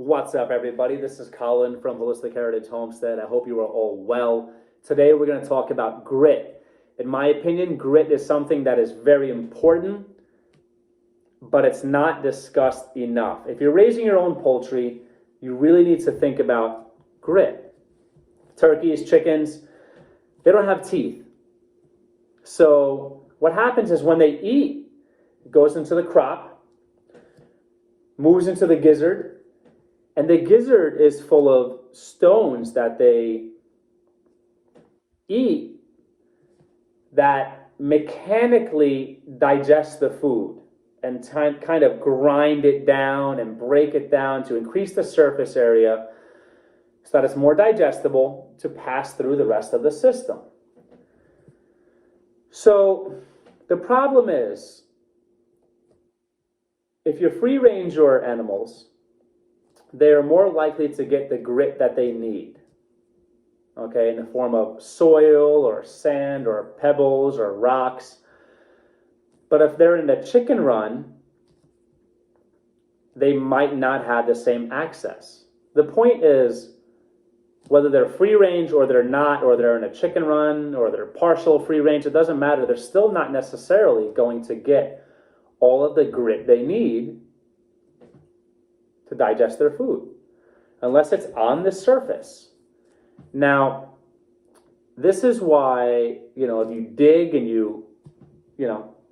What's up, everybody? This is Colin from Holistic Heritage Homestead. I hope you are all well. Today, we're going to talk about grit. In my opinion, grit is something that is very important, but it's not discussed enough. If you're raising your own poultry, you really need to think about grit. Turkeys, chickens, they don't have teeth. So what happens is when they eat, it goes into the crop, moves into the gizzard, and the gizzard is full of stones that they eat that mechanically digest the food and kind of grind it down and break it down to increase the surface area so that it's more digestible to pass through the rest of the system. So the problem is, if you're free range your animals, they are more likely to get the grit that they need, okay, in the form of soil or sand or pebbles or rocks. But if they're in a chicken run, they might not have the same access. The point is, whether they're free range or they're not, or they're in a chicken run or they're partial free range, it doesn't matter. They're still not necessarily going to get all of the grit they need to digest their food, unless it's on the surface. Now, this is why, if you dig and you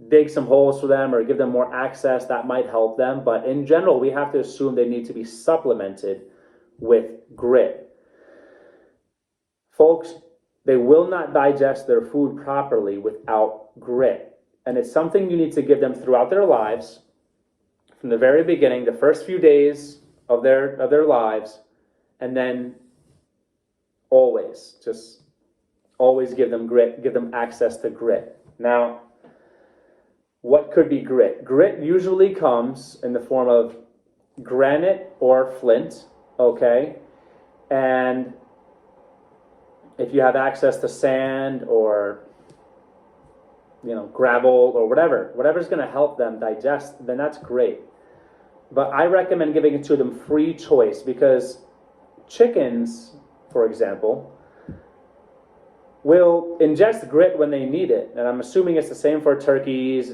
dig some holes for them or give them more access, that might help them. But in general, we have to assume they need to be supplemented with grit. Folks, they will not digest their food properly without grit. And it's something you need to give them throughout their lives. From the very beginning, the first few days of their lives, and then always give them grit, give them access to grit. Now, what could be grit? Grit usually comes in the form of granite or flint, okay? And if you have access to sand or gravel or whatever's going to help them digest, then that's great. But I recommend giving it to them free choice, because chickens, for example, will ingest grit when they need it. And I'm assuming it's the same for turkeys.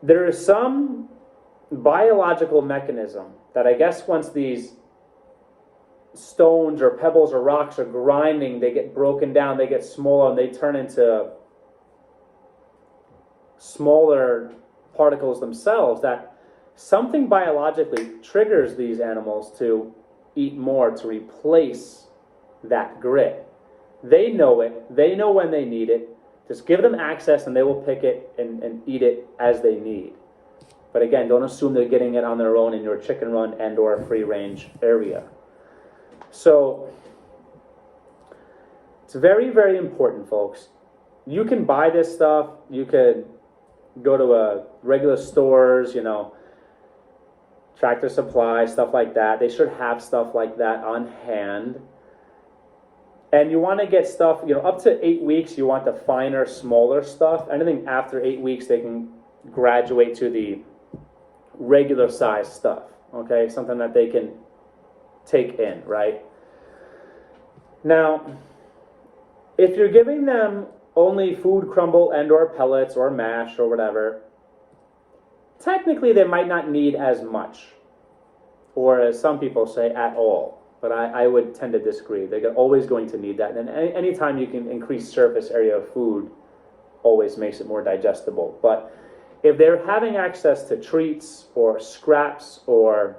There is some biological mechanism that I guess once these stones or pebbles or rocks are grinding, they get broken down, they get smaller, and they turn into smaller particles themselves, that something biologically triggers these animals to eat more, to replace that grit. They know it. They know when they need it. Just give them access and they will pick it and eat it as they need. But again, don't assume they're getting it on their own in your chicken run and or free range area. So it's very, very important, folks. You can buy this stuff. You could go to a regular stores, Tractor Supply, stuff like that. They should have stuff like that on hand. And you want to get stuff, up to 8 weeks, you want the finer, smaller stuff. Anything after 8 weeks, they can graduate to the regular size stuff, okay? Something that they can take in, right? Now, if you're giving them only food crumble and or pellets or mash or whatever, technically they might not need as much, or as some people say, at all. But I would tend to disagree. They're always going to need that. And anytime you can increase surface area of food, always makes it more digestible. But if they're having access to treats or scraps or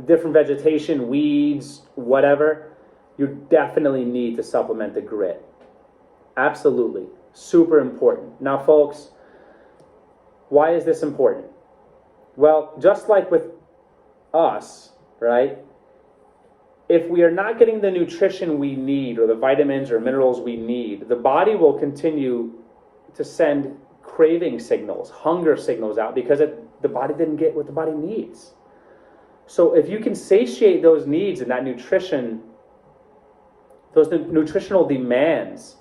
different vegetation, weeds, whatever, you definitely need to supplement the grit. Absolutely. Super important. Now, folks, why is this important? Well, just like with us, right? If we are not getting the nutrition we need or the vitamins or minerals we need, the body will continue to send craving signals, hunger signals out, because the body didn't get what the body needs. So if you can satiate those needs and that nutrition, those nutritional demands,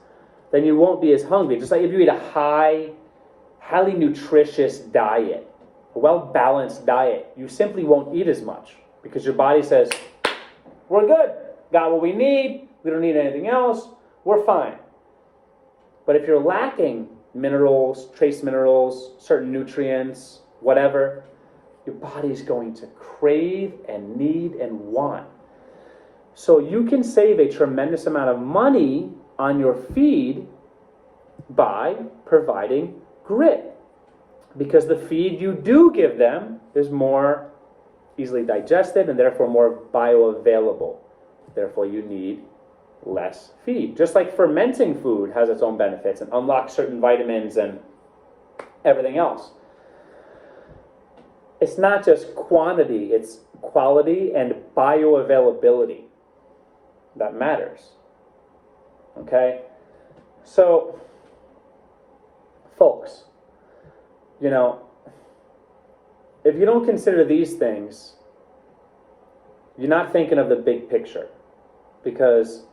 then you won't be as hungry. Just like if you eat a highly nutritious diet, a well-balanced diet, you simply won't eat as much because your body says, we're good, got what we need, we don't need anything else, we're fine. But if you're lacking minerals, trace minerals, certain nutrients, whatever, your body's going to crave and need and want. So you can save a tremendous amount of money on your feed by providing grit. Because the feed you do give them is more easily digested and therefore more bioavailable. Therefore you need less feed. Just like fermenting food has its own benefits and unlocks certain vitamins and everything else. It's not just quantity, it's quality and bioavailability that matters. Okay? So, folks, you know, if you don't consider these things, you're not thinking of the big picture, because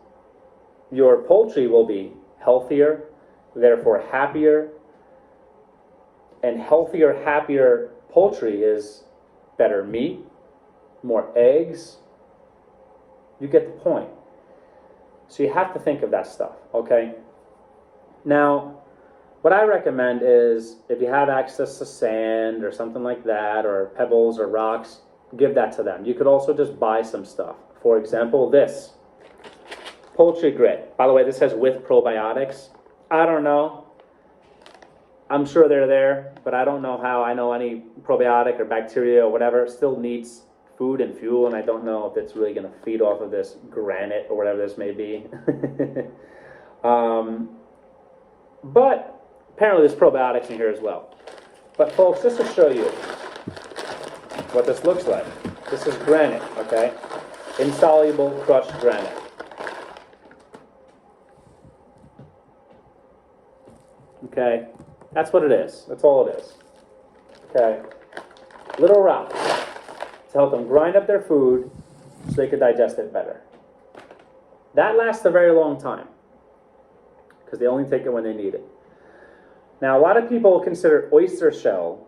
your poultry will be healthier, therefore happier, and healthier, happier poultry is better meat, more eggs. You get the point. So you have to think of that stuff, okay? Now, what I recommend is if you have access to sand or something like that, or pebbles or rocks, give that to them. You could also just buy some stuff. For example, this poultry grit. By the way, this says with probiotics. I don't know. I'm sure they're there, but I don't know how. I know any probiotic or bacteria or whatever still needs food and fuel, and I don't know if it's really going to feed off of this granite or whatever this may be. But apparently there's probiotics in here as well. But folks, just to show you what this looks like. This is granite, okay? Insoluble crushed granite. Okay? That's what it is. That's all it is. Okay? Little rocks to help them grind up their food so they could digest it better. That lasts a very long time because they only take it when they need it. Now, a lot of people consider oyster shell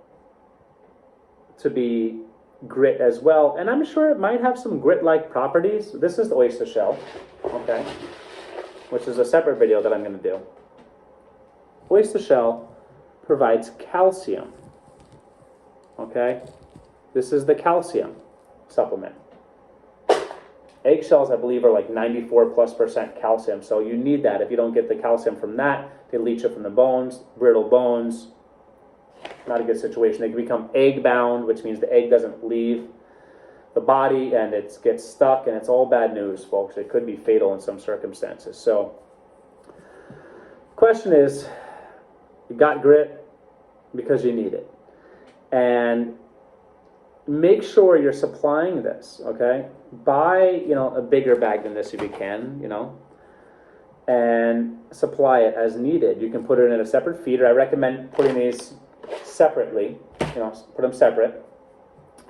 to be grit as well, and I'm sure it might have some grit-like properties. This is the oyster shell, okay, which is a separate video that I'm going to do. Oyster shell provides calcium, okay? This is the calcium supplement. Eggshells, I believe, are like 94+% calcium, so you need that. If you don't get the calcium from that, they leach it from the bones, brittle bones. Not a good situation. They can become egg-bound, which means the egg doesn't leave the body and it gets stuck, and it's all bad news, folks. It could be fatal in some circumstances. So, question is, you got grit because you need it. And make sure you're supplying this, okay? Buy, a bigger bag than this if you can, and supply it as needed. You can put it in a separate feeder. I recommend putting these separately, put them separate,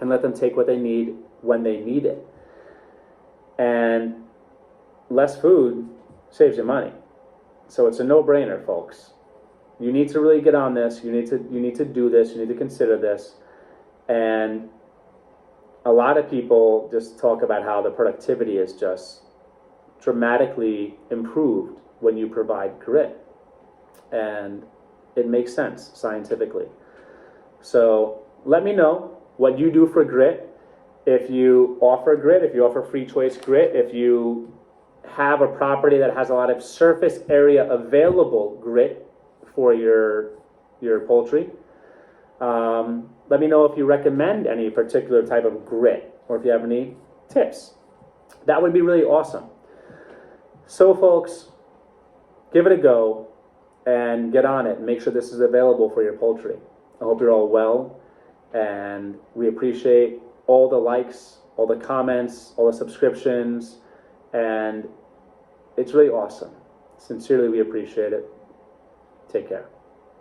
and let them take what they need when they need it. And less food saves you money. So it's a no-brainer, folks. You need to really get on this. You need to do this. You need to consider this. And a lot of people just talk about how the productivity is just dramatically improved when you provide grit. And it makes sense scientifically. So let me know what you do for grit. If you offer grit, if you offer free choice grit, if you have a property that has a lot of surface area available grit for your poultry. Let me know if you recommend any particular type of grit or if you have any tips. That would be really awesome. So folks, give it a go and get on it and make sure this is available for your poultry. I hope you're all well, and we appreciate all the likes, all the comments, all the subscriptions, and it's really awesome. Sincerely, we appreciate it. Take care.